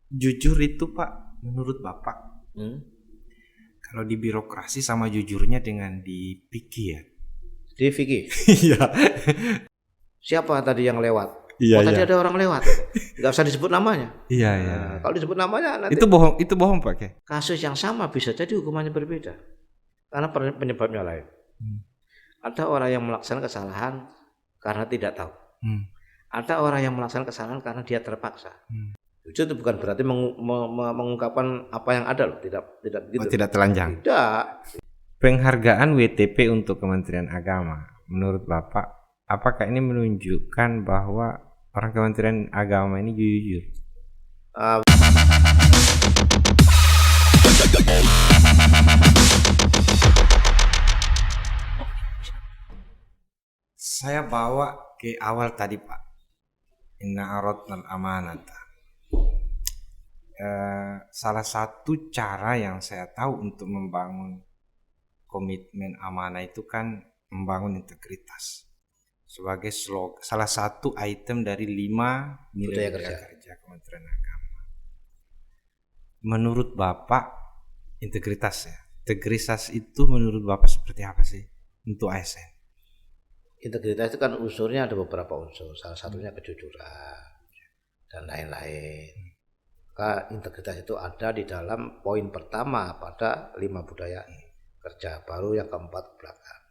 Jujur itu Pak, menurut Bapak, Hmm? kalau di birokrasi sama jujurnya dengan di Piki ya? Di Vicky, Iya, siapa tadi yang lewat? iya, Oh tadi iya, ada orang lewat, nggak usah disebut namanya. iya, iya. Nah, kalau disebut namanya nanti Itu bohong Pak Ke? kasus yang sama bisa jadi hukumannya berbeda karena penyebabnya lain. Hmm. Ada orang yang melaksanakan kesalahan karena tidak tahu. Hmm. Ada orang yang melaksanakan kesalahan karena dia terpaksa. Hmm. Jujur itu bukan berarti mengungkapkan apa yang ada loh, tidak begitu. Oh, tidak telanjang. Tidak. Penghargaan WTP untuk Kementerian Agama, menurut Bapak, apakah ini menunjukkan bahwa orang Kementerian Agama ini jujur? Saya bawa ke awal tadi Pak. Inna aradnal amanata. Salah satu cara yang saya tahu untuk membangun komitmen amanah itu kan membangun integritas sebagai salah satu item dari 5 nilai budaya kerja Kementerian Agama. Menurut Bapak, integritas itu menurut Bapak seperti apa sih untuk ASN? Integritas itu kan unsurnya ada beberapa unsur, salah satunya kejujuran dan lain-lain. Maka integritas itu ada di dalam poin pertama pada 5 budaya kerja, baru yang keempat belakang.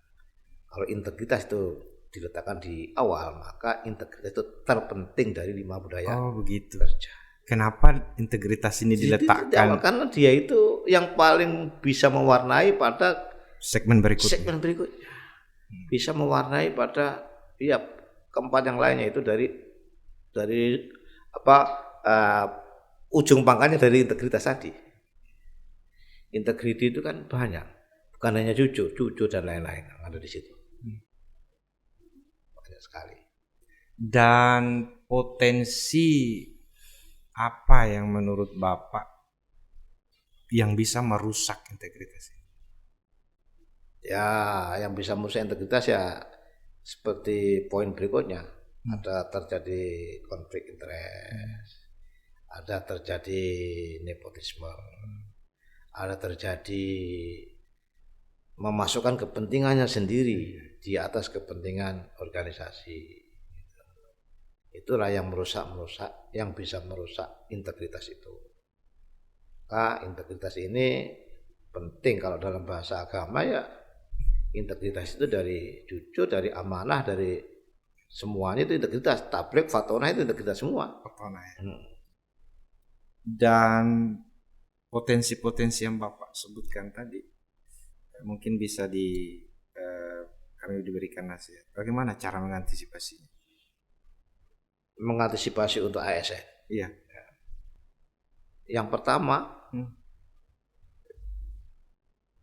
Kalau integritas itu diletakkan di awal, maka integritas itu terpenting dari 5 budaya kerja. Kenapa integritas ini diletakkan? Di awal, karena dia itu yang paling bisa mewarnai pada segmen berikutnya. Bisa mewarnai pada keempat yang lainnya itu dari ujung pangkalnya dari integritas tadi. Integriti itu kan banyak, bukan hanya jujur dan lain-lain yang ada di situ. Banyak sekali. Dan potensi apa yang menurut Bapak yang bisa merusak integritas ini? Ya, yang bisa merusak integritas ya seperti poin berikutnya. Ada terjadi konflik interest, ada terjadi nepotisme, ada terjadi memasukkan kepentingannya sendiri di atas kepentingan organisasi. Itulah yang yang bisa merusak integritas itu. Maka integritas ini penting kalau dalam bahasa agama ya. Integritas itu dari jujur, dari amanah, dari semuanya itu integritas. Tabligh, fatonah itu integritas semua. Dan potensi-potensi yang Bapak sebutkan tadi mungkin bisa kami diberikan nasihat. Bagaimana cara mengantisipasinya? Mengantisipasi untuk ASN. Iya. Yang pertama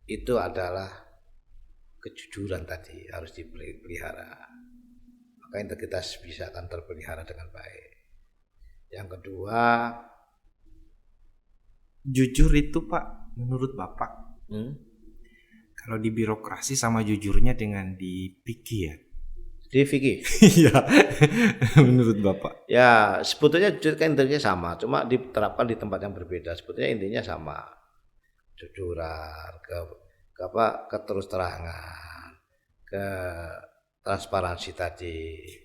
itu adalah kejujuran tadi harus dipelihara. Maka integritas bisa akan terpelihara dengan baik. Yang kedua, jujur itu Pak, menurut Bapak, kalau di birokrasi sama jujurnya dengan di Piki ya? Di Vicky. Iya, menurut Bapak. Ya sebetulnya jujur kan intinya sama, cuma diterapkan di tempat yang berbeda. Sebetulnya intinya sama, jujuran, keterus terangan, ke transparansi tadi.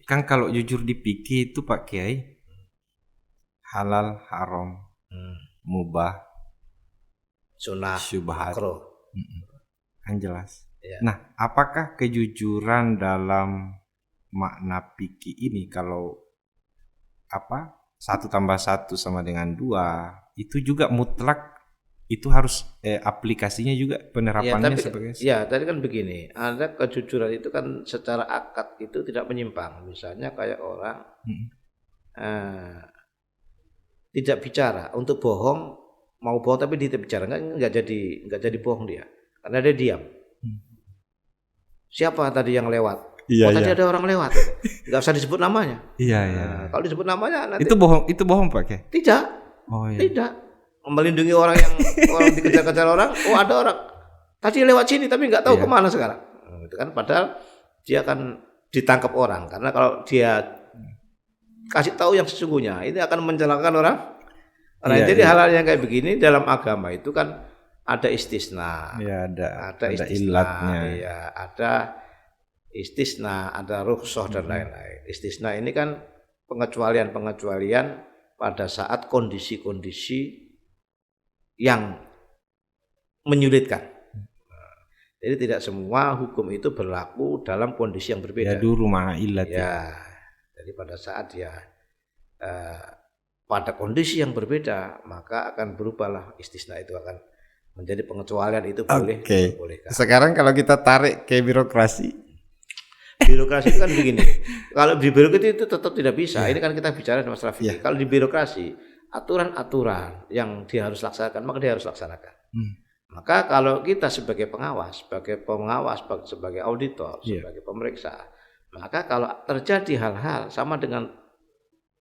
Kan kalau jujur di Piki itu Pak Kiai, halal, haram, mubah, sunnah, syubhat, kan jelas. Ya. Nah, apakah kejujuran dalam makna Piki ini kalau 1 tambah 1 sama dengan 2 itu juga mutlak, itu harus aplikasinya juga penerapannya sebagai. Ya tadi kan begini, ada kejujuran itu kan secara akad itu tidak menyimpang. Misalnya kayak orang tidak bicara untuk bohong, mau bohong tapi dia tidak bicara, nggak jadi bohong dia, karena dia diam. Siapa tadi yang lewat? Iya, tadi ada orang lewat, nggak usah disebut namanya. Iya. Kalau disebut namanya nanti itu bohong Pak Kiai? Tidak. Oh iya. Tidak. Melindungi orang yang orang dikejar-kejar orang. Oh ada orang tadi lewat sini tapi nggak tahu kemana sekarang. Itu kan padahal dia akan ditangkap orang, karena kalau dia kasih tahu yang sesungguhnya ini akan mencelakakan orang Nah, Iya, jadi iya. hal-hal yang kayak begini dalam agama itu kan ada istisna, Ya ada ada istisna, ilatnya. ya ada istisna, ada rukhsah dan Mm-mm. lain-lain. Istisna ini kan pengecualian-pengecualian pada saat kondisi-kondisi yang menyulitkan. Jadi tidak semua hukum itu berlaku dalam kondisi yang Ya berbeda. dulu mah ilat ya. Ya, jadi pada saat dia pada kondisi yang berbeda, maka akan berubahlah istisna itu akan menjadi pengecualian itu boleh Oke. diperbolehkan. Sekarang kalau kita tarik ke birokrasi, Birokrasi itu kan begini. Kalau di birokrasi itu tetap tidak bisa. Ya. Ini kan kita bicara masalah fikih. Ya. Kalau di birokrasi, aturan-aturan yang dia harus laksanakan, maka dia harus laksanakan. Maka kalau kita sebagai pengawas, sebagai auditor, Ya. sebagai pemeriksa, maka kalau terjadi hal-hal sama dengan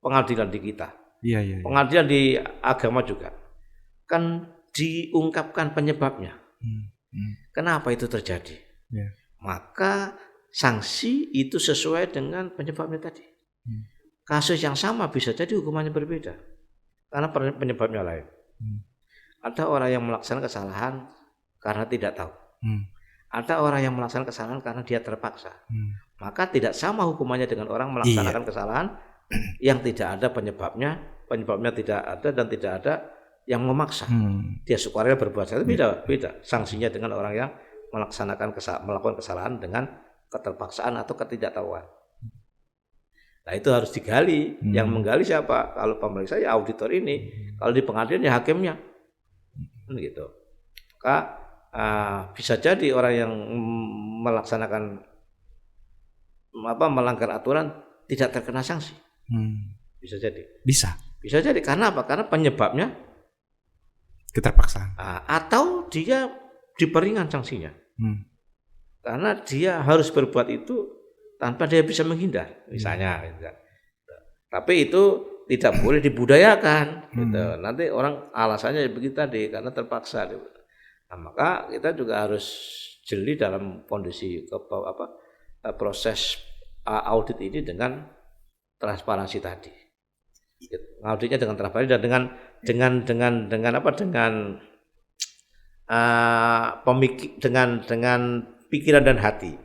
pengadilan di kita, Iya, iya, iya. pengadilan di agama juga, kan diungkapkan penyebabnya. Kenapa itu terjadi? Ya. Maka sanksi itu sesuai dengan penyebabnya tadi. Kasus yang sama bisa jadi hukumannya berbeda karena penyebabnya lain. Ada orang yang melaksanakan kesalahan karena tidak tahu. Ada orang yang melaksanakan kesalahan karena dia terpaksa. Maka tidak sama hukumannya dengan orang melaksanakan kesalahan yang tidak ada penyebabnya tidak ada dan tidak ada yang memaksa. Dia sukarela berbuat salah, beda sanksinya dengan orang yang melakukan kesalahan dengan keterpaksaan atau ketidaktahuan. Nah, itu harus digali. Yang menggali siapa? Kalau pemeriksa ya auditor ini. Kalau di pengadilan ya hakimnya. Gitu. Maka bisa jadi orang yang melaksanakan melanggar aturan tidak terkena sanksi. Bisa jadi. Bisa jadi karena apa? Karena penyebabnya keterpaksaan. Atau dia diperingan sanksinya. Karena dia harus berbuat itu tanpa dia bisa menghindar, misalnya. Tapi itu tidak boleh dibudayakan. Gitu. Nanti orang alasannya begitu tadi karena terpaksa. Nah, maka kita juga harus jeli dalam kondisi proses audit ini dengan transparansi tadi. Auditnya dengan transparansi dan dengan pikiran dan hati.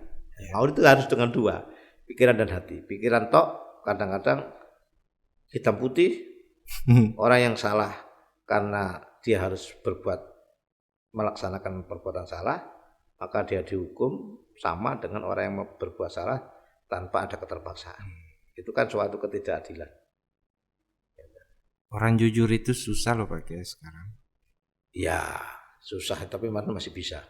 Audit itu harus dengan dua, pikiran dan hati. Pikiran tok kadang-kadang hitam putih. Orang yang salah karena dia harus melaksanakan perbuatan salah, maka dia dihukum sama dengan orang yang berbuat salah tanpa ada keterpaksaan. Itu kan suatu ketidakadilan. Orang jujur itu susah loh Pak Kiai sekarang. Ya, susah tapi masih bisa.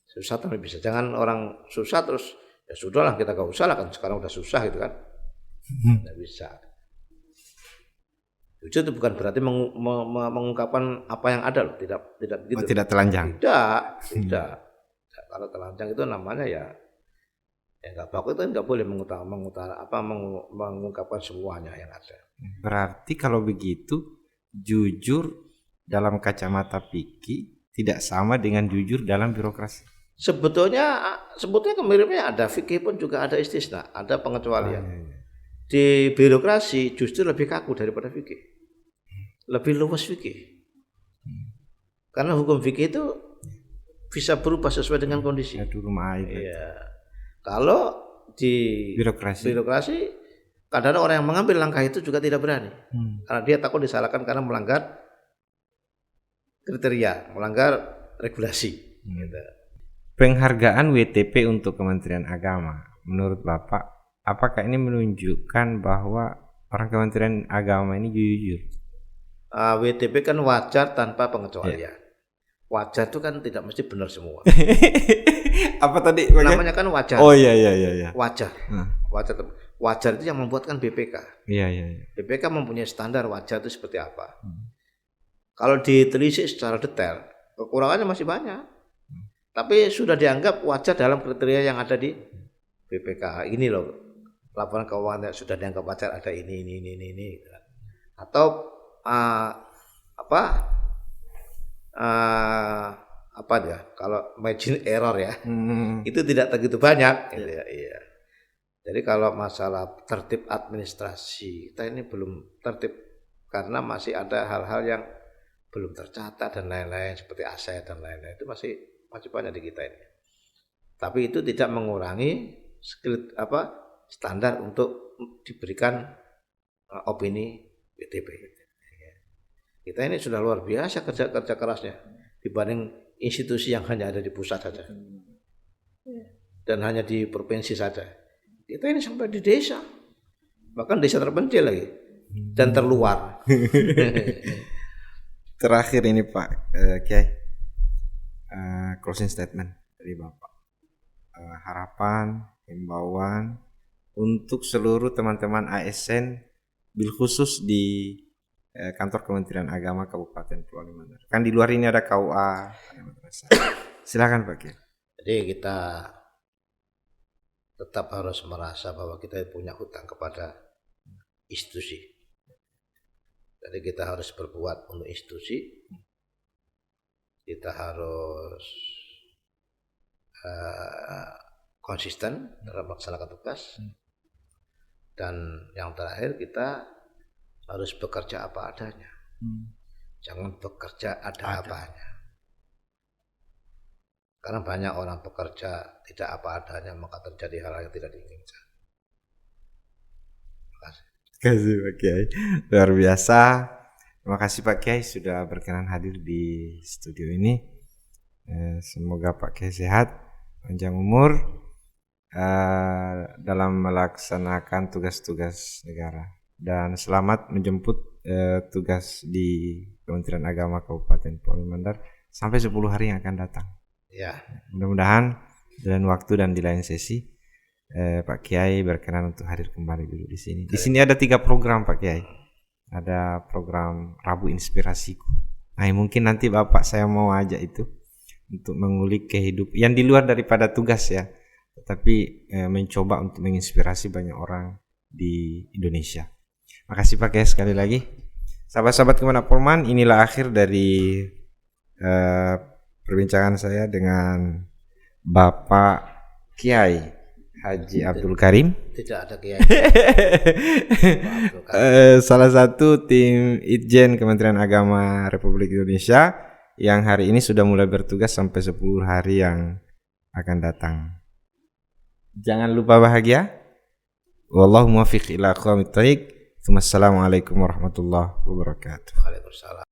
Susah tapi bisa. Jangan orang susah terus ya sudahlah kita gak usah lah kan sekarang udah susah gitu kan. Tidak bisa. Jujur itu bukan berarti mengungkapkan apa yang ada loh, tidak begitu. Tidak telanjang. Tidak. Kalau telanjang itu namanya ya nggak bagus, itu nggak boleh mengungkapkan semuanya yang ada. Berarti kalau begitu jujur dalam kacamata fikih tidak sama dengan jujur dalam birokrasi. Sebetulnya kemiripnya ada. Fikih pun juga ada istisna, ada pengecualian. Di birokrasi justru lebih kaku daripada fikih, lebih luas fikih. Karena hukum fikih itu bisa berubah sesuai dengan kondisi. Iya. Kalau di birokrasi kadang-kadang orang yang mengambil langkah itu juga tidak berani. Karena dia takut disalahkan karena melanggar kriteria, melanggar regulasi. Gitu. Penghargaan WTP untuk Kementerian Agama, menurut Bapak, apakah ini menunjukkan bahwa orang Kementerian Agama ini jujur? WTP kan wajar tanpa pengecualian. Wajar itu kan tidak mesti benar semua. Apa tadi? Namanya kan wajar. Oh iya. Wajar. Wajar itu yang membuatkan BPK. Iya. BPK mempunyai standar wajar itu seperti apa. Kalau ditelisik secara detail, kekurangannya masih banyak. Tapi sudah dianggap wajar dalam kriteria yang ada di BPK. Ini loh, laporan keuangan sudah dianggap wajar, ada ini. Atau kalau margin error ya, itu tidak begitu banyak. Gitu ya. Iya. Jadi kalau masalah tertib administrasi, kita ini belum tertib karena masih ada hal-hal yang belum tercatat dan lain-lain seperti aset dan lain-lain, itu masih banyak di kita ini. Tapi itu tidak mengurangi skill standar untuk diberikan opini BTP. Kita ini sudah luar biasa kerja kerasnya dibanding institusi yang hanya ada di pusat saja dan hanya di provinsi saja. Kita ini sampai di desa, bahkan desa terpencil lagi dan terluar. Terakhir ini Pak Kiai, closing statement dari Bapak, harapan, himbauan untuk seluruh teman-teman ASN, bil khusus di kantor Kementerian Agama Kabupaten Pulau Mandar. Kan di luar ini ada KUA, ada madrasah. Silakan Pak Kiai. Jadi kita tetap harus merasa bahwa kita punya hutang kepada institusi. Jadi kita harus berbuat untuk institusi. Kita harus konsisten dalam melaksanakan tugas. Dan yang terakhir, kita harus bekerja apa adanya. Jangan bekerja ada apanya. Karena banyak orang bekerja tidak apa adanya, maka terjadi hal yang tidak diinginkan. Terima kasih. Terima kasih Pak Kiai, luar biasa. Terima kasih Pak Kiai sudah berkenan hadir di studio ini. Semoga Pak Kiai sehat, panjang umur dalam melaksanakan tugas-tugas negara, dan selamat menjemput tugas di Kementerian Agama Kabupaten Pulau Mandar sampai 10 hari yang akan datang. Ya. Mudah-mudahan dalam waktu dan di lain sesi Pak Kiai berkenan untuk hadir kembali dulu di sini. Di sini ada 3 program Pak Kiai. Ada program Rabu Inspirasiku. Nah, mungkin nanti Bapak saya mau ajak itu untuk mengulik kehidupan yang di luar daripada tugas ya, tetapi mencoba untuk menginspirasi banyak orang di Indonesia. Makasih Pak Kiai sekali lagi. Sahabat-sahabat Kemenang Polman, inilah akhir dari perbincangan saya dengan Bapak Kiai Haji Abdul Karim. Tidak ada Kiai. Salah satu tim Itjen Kementerian Agama Republik Indonesia yang hari ini sudah mulai bertugas sampai 10 hari yang akan datang. Jangan lupa bahagia. Wallahu muwaffiq ila aqwamit thoriq. Wassalamualaikum warahmatullahi wabarakatuh. Waalaikumsalam.